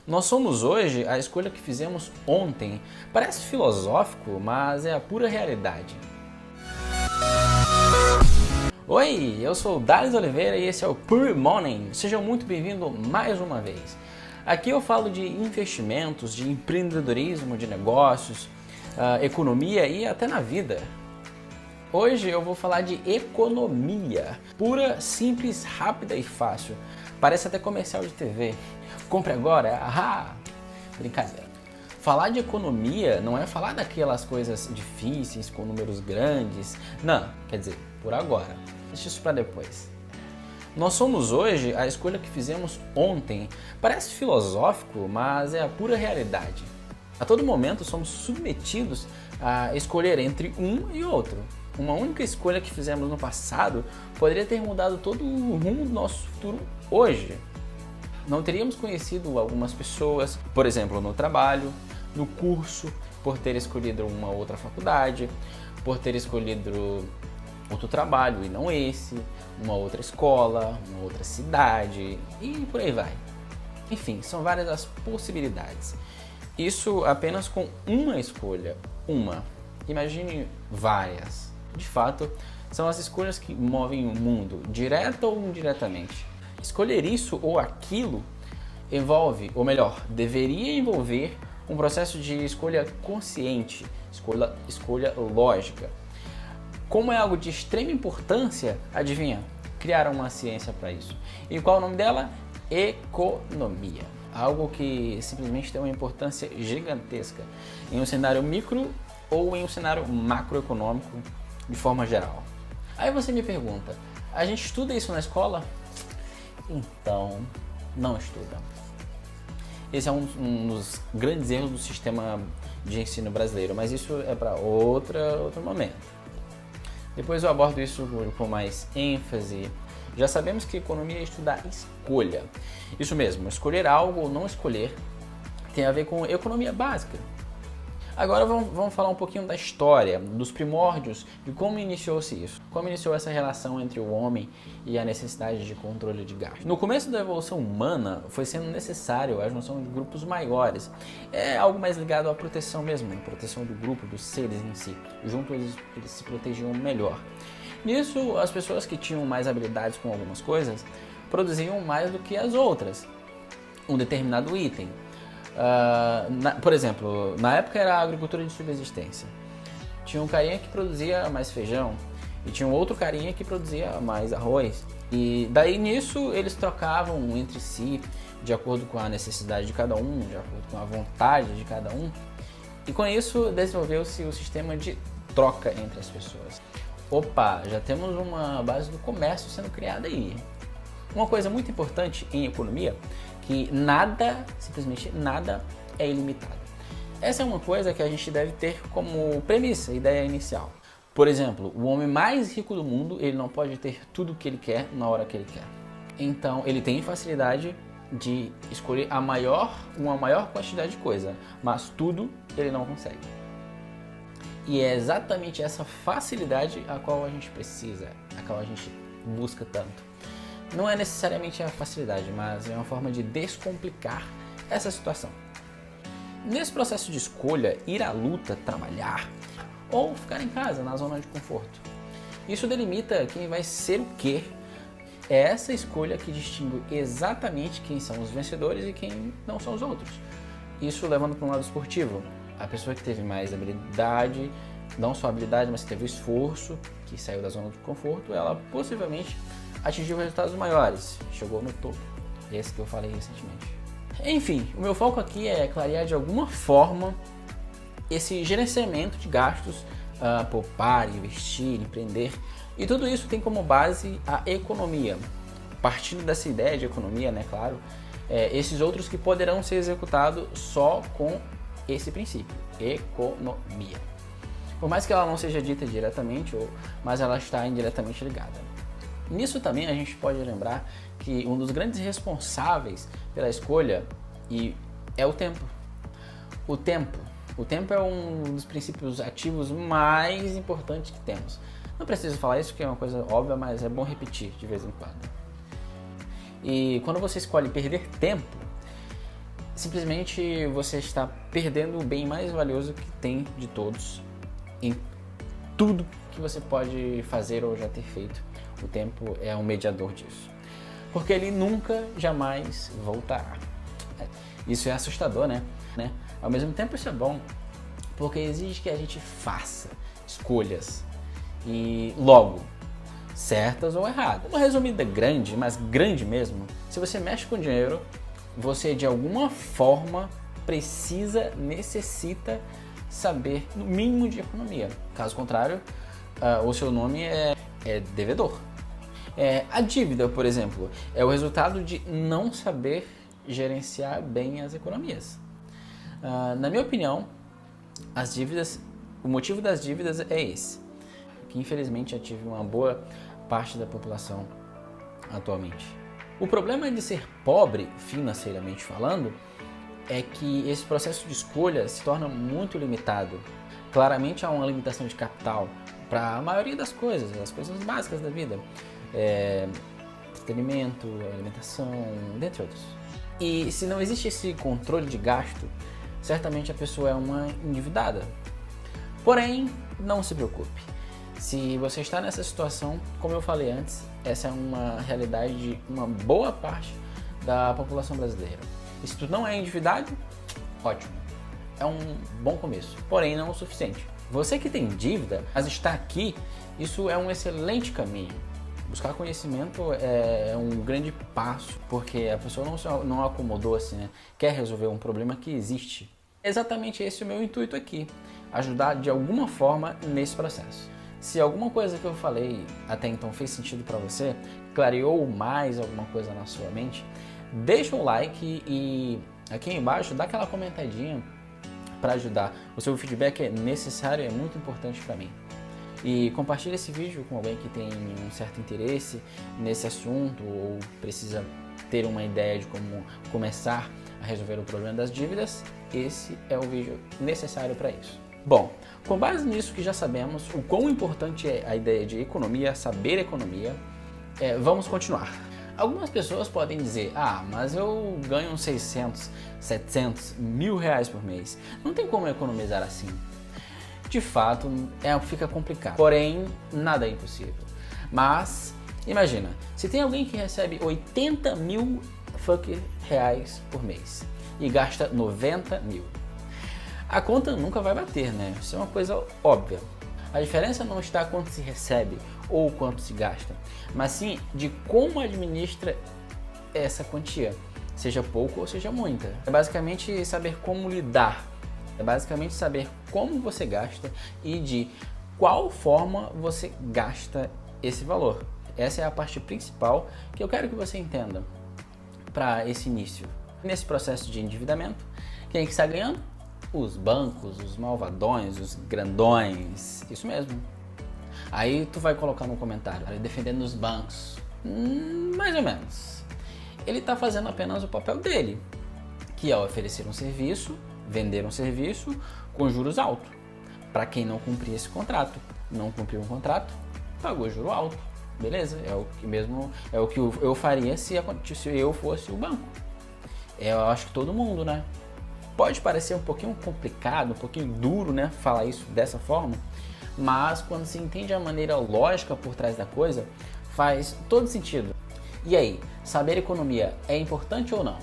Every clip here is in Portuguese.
Nós somos hoje a escolha que fizemos ontem. Parece filosófico, mas é a pura realidade. Oi, eu sou o Dales Oliveira e esse é o Pure Morning. Sejam muito bem-vindos mais uma vez. Aqui eu falo de investimentos, de empreendedorismo, de negócios, economia e até na vida. Hoje eu vou falar de economia, pura, simples, rápida e fácil. Parece até comercial de TV. Compre agora, ahá! Brincadeira. Falar de economia não é falar daquelas coisas difíceis, com números grandes. Não, quer dizer, por agora. Deixa isso para depois. Nós somos hoje a escolha que fizemos ontem. Parece filosófico, mas é a pura realidade. A todo momento somos submetidos a escolher entre um e outro. Uma única escolha que fizemos no passado poderia ter mudado todo o rumo do nosso futuro hoje. Não teríamos conhecido algumas pessoas, por exemplo, no trabalho, no curso, por ter escolhido uma outra faculdade, por ter escolhido outro trabalho e não esse, uma outra escola, uma outra cidade e por aí vai. Enfim, são várias as possibilidades. Isso apenas com uma escolha, uma. Imagine várias. De fato, são as escolhas que movem o mundo, direta ou indiretamente. Escolher isso ou aquilo envolve, ou melhor, deveria envolver um processo de escolha consciente, escolha lógica. Como é algo de extrema importância, adivinha? Criaram uma ciência para isso. E qual é o nome dela? Economia. Algo que simplesmente tem uma importância gigantesca em um cenário micro ou em um cenário macroeconômico de forma geral. Aí você me pergunta, a gente estuda isso na escola? Então, não estuda. Esse é um dos grandes erros do sistema de ensino brasileiro, mas isso é para outro momento. Depois eu abordo isso com mais ênfase. Já sabemos que economia é estudar escolha. Isso mesmo, escolher algo ou não escolher tem a ver com economia básica. Agora vamos falar um pouquinho da história, dos primórdios, de como iniciou-se isso. Como iniciou essa relação entre o homem e a necessidade de controle de gastos. No começo da evolução humana, foi sendo necessário a junção de grupos maiores. É algo mais ligado à proteção mesmo, à proteção do grupo, dos seres em si. Juntos eles se protegiam melhor. Nisso, as pessoas que tinham mais habilidades com algumas coisas, produziam mais do que as outras. Um determinado item. Por exemplo, na época era a agricultura de subsistência. Tinha um carinha que produzia mais feijão e tinha um outro carinha que produzia mais arroz. E daí nisso eles trocavam entre si de acordo com a necessidade de cada um, de acordo com a vontade de cada um. E com isso desenvolveu-se o sistema de troca entre as pessoas. Opa, já temos uma base do comércio sendo criada aí. Uma coisa muito importante em economia, que nada, simplesmente nada, é ilimitado. Essa é uma coisa que a gente deve ter como premissa, ideia inicial. Por exemplo, o homem mais rico do mundo, ele não pode ter tudo o que ele quer na hora que ele quer. Então, ele tem facilidade de escolher uma maior quantidade de coisa, mas tudo ele não consegue. E é exatamente essa facilidade a qual a gente precisa, a qual a gente busca tanto. Não é necessariamente a facilidade, mas é uma forma de descomplicar essa situação. Nesse processo de escolha, ir à luta, trabalhar ou ficar em casa, na zona de conforto. Isso delimita quem vai ser o quê. É essa escolha que distingue exatamente quem são os vencedores e quem não são os outros. Isso levando para um lado esportivo. A pessoa que teve mais habilidade, não só habilidade, mas que teve esforço, que saiu da zona de conforto, ela possivelmente atingiu resultados maiores, chegou no topo. Esse que eu falei recentemente. Enfim, o meu foco aqui é clarear de alguma forma esse gerenciamento de gastos, poupar, investir, empreender. E tudo isso tem como base a economia. Partindo dessa ideia de economia, né, claro, esses outros que poderão ser executados só com esse princípio, economia. Por mais que ela não seja dita diretamente, mas ela está indiretamente ligada. Nisso também a gente pode lembrar que um dos grandes responsáveis pela escolha é o tempo. O tempo é um dos princípios ativos mais importantes que temos. Não preciso falar isso porque é uma coisa óbvia, mas é bom repetir de vez em quando. E quando você escolhe perder tempo, simplesmente você está perdendo o bem mais valioso que tem de todos em tudo que você pode fazer ou já ter feito. O tempo é um mediador disso, porque ele nunca, jamais voltará. Isso é assustador, né? Ao mesmo tempo isso é bom, porque exige que a gente faça escolhas e logo, certas ou erradas. Uma resumida grande, mas grande mesmo, se você mexe com dinheiro, você de alguma forma necessita saber no mínimo de economia. Caso contrário, o seu nome é devedor. A dívida, por exemplo, é o resultado de não saber gerenciar bem as economias. Na minha opinião, o motivo das dívidas é esse, que infelizmente atinge uma boa parte da população atualmente. O problema de ser pobre, financeiramente falando, é que esse processo de escolha se torna muito limitado. Claramente há uma limitação de capital para a maioria das coisas, as coisas básicas da vida. Entretenimento, alimentação, dentre outros. E se não existe esse controle de gasto, certamente a pessoa é uma endividada. Porém, não se preocupe. Se você está nessa situação, como eu falei antes, essa é uma realidade de uma boa parte da população brasileira. E se tu não é endividado, ótimo. É um bom começo, porém não o suficiente. Você que tem dívida, mas está aqui, isso é um excelente caminho. Buscar conhecimento é um grande passo, porque a pessoa não acomodou assim, né? Quer resolver um problema que existe. É exatamente esse o meu intuito aqui, ajudar de alguma forma nesse processo. Se alguma coisa que eu falei até então fez sentido para você, clareou mais alguma coisa na sua mente, deixa um like e aqui embaixo dá aquela comentadinha para ajudar. O seu feedback é necessário, é muito importante para mim. E compartilhe esse vídeo com alguém que tem um certo interesse nesse assunto ou precisa ter uma ideia de como começar a resolver o problema das dívidas. Esse é o vídeo necessário para isso. Bom, com base nisso que já sabemos o quão importante é a ideia de economia, saber economia, vamos continuar. Algumas pessoas podem dizer, mas eu ganho uns 600, 700, R$1.000 por mês. Não tem como economizar assim. De fato, fica complicado. Porém, nada é impossível. Mas, imagina, se tem alguém que recebe 80 mil reais por mês e gasta 90 mil. A conta nunca vai bater, né? Isso é uma coisa óbvia. A diferença não está quanto se recebe ou quanto se gasta, mas sim de como administra essa quantia, seja pouco ou seja muita. É basicamente saber como lidar, é basicamente saber como você gasta e de qual forma você gasta esse valor. Essa é a parte principal que eu quero que você entenda para esse início. Nesse processo de endividamento, quem é que está ganhando? Os bancos, os malvadões, os grandões, isso mesmo. Aí tu vai colocar no comentário, defendendo os bancos. Mais ou menos. Ele está fazendo apenas o papel dele, que é oferecer um serviço, vender um serviço com juros altos. Para quem não cumprir esse contrato, não cumpriu um contrato, pagou juro alto. Beleza? É o que eu faria se eu fosse o banco. Eu acho que todo mundo, né? Pode parecer um pouquinho complicado, um pouquinho duro, né, falar isso dessa forma, mas quando se entende a maneira lógica por trás da coisa, faz todo sentido. E aí, saber economia é importante ou não?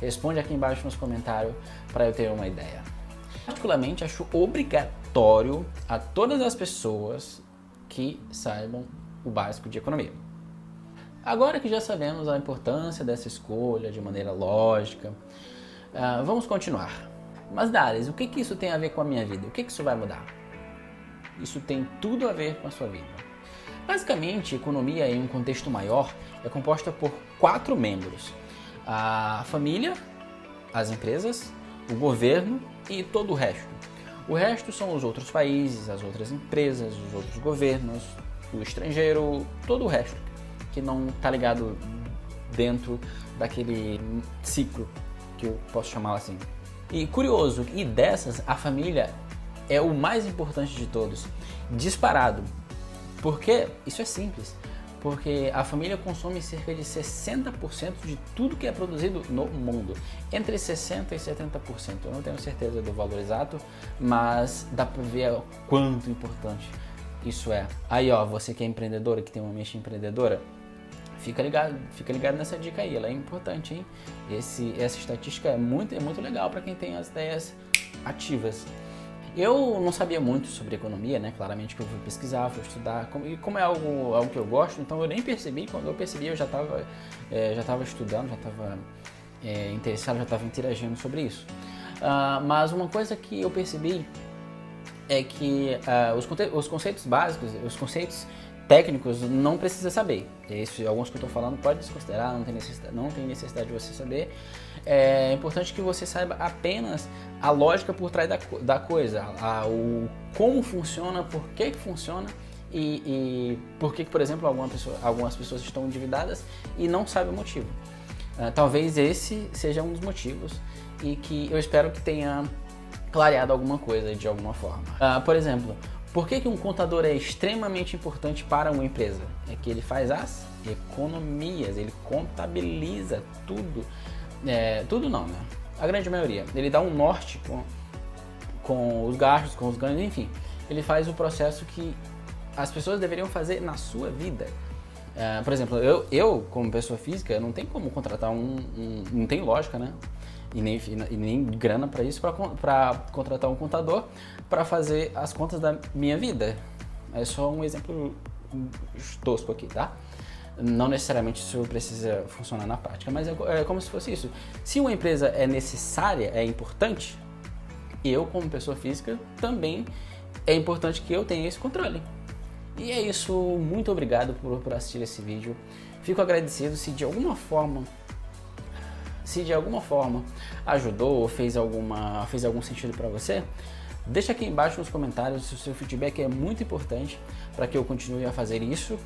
Responde aqui embaixo nos comentários para eu ter uma ideia. Particularmente, acho obrigatório a todas as pessoas que saibam o básico de economia. Agora que já sabemos a importância dessa escolha de maneira lógica, vamos continuar. Mas Dales, o que isso tem a ver com a minha vida? O que isso vai mudar? Isso tem tudo a ver com a sua vida. Basicamente, economia em um contexto maior é composta por 4 membros. A família, as empresas, o governo e todo o resto. O resto são os outros países, as outras empresas, os outros governos, o estrangeiro, todo o resto que não está ligado dentro daquele ciclo que eu posso chamar assim. E curioso, e dessas, a família é o mais importante de todos, disparado. Porque isso é simples. porque a família consome cerca de 60% de tudo que é produzido no mundo, entre 60% e 70%. Eu não tenho certeza do valor exato, mas dá para ver o quanto importante isso é. Aí ó, você que é empreendedora, que tem uma mente empreendedora, fica ligado nessa dica aí, ela é importante, hein? Essa estatística é muito legal para quem tem as ideias ativas. Eu não sabia muito sobre economia, né? Claramente que eu fui pesquisar, fui estudar, e como é algo que eu gosto, então eu nem percebi. Quando eu percebi, eu já estava estudando, já estava interessado, já estava interagindo sobre isso. Mas uma coisa que eu percebi é que os conceitos básicos, os conceitos técnicos, não precisa saber. Alguns que eu estou falando pode desconsiderar, não tem necessidade de você saber. É importante que você saiba apenas a lógica por trás da coisa, como funciona, por que funciona e por que, por exemplo, algumas pessoas estão endividadas e não sabem o motivo. Talvez esse seja um dos motivos e que eu espero que tenha clareado alguma coisa de alguma forma. Por exemplo, por que um contador é extremamente importante para uma empresa? É que ele faz as economias, ele contabiliza tudo. Tudo não, né? A grande maioria. Ele dá um norte com os gastos, com os ganhos, enfim. Ele faz o processo que as pessoas deveriam fazer na sua vida. Por exemplo, eu como pessoa física, não tem como contratar não tem lógica, né? E nem grana para isso, para contratar um contador para fazer as contas da minha vida. É só um exemplo tosco aqui, tá? Não necessariamente isso precisa funcionar na prática, mas é como se fosse isso. Se uma empresa é necessária, é importante, eu como pessoa física também é importante que eu tenha esse controle. E é isso, muito obrigado por assistir esse vídeo. Fico agradecido se de alguma forma ajudou ou fez algum sentido para você. Deixa aqui embaixo nos comentários, o seu feedback é muito importante para que eu continue a fazer isso,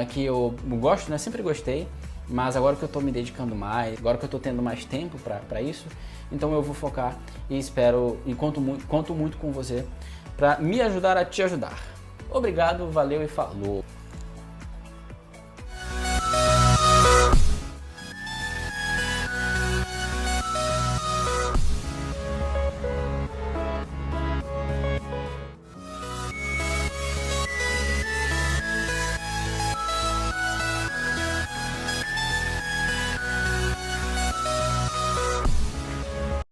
que eu gosto, né? Sempre gostei, mas agora que eu estou me dedicando mais, agora que eu estou tendo mais tempo para isso, então eu vou focar e espero e conto muito com você para me ajudar a te ajudar. Obrigado, valeu e falou!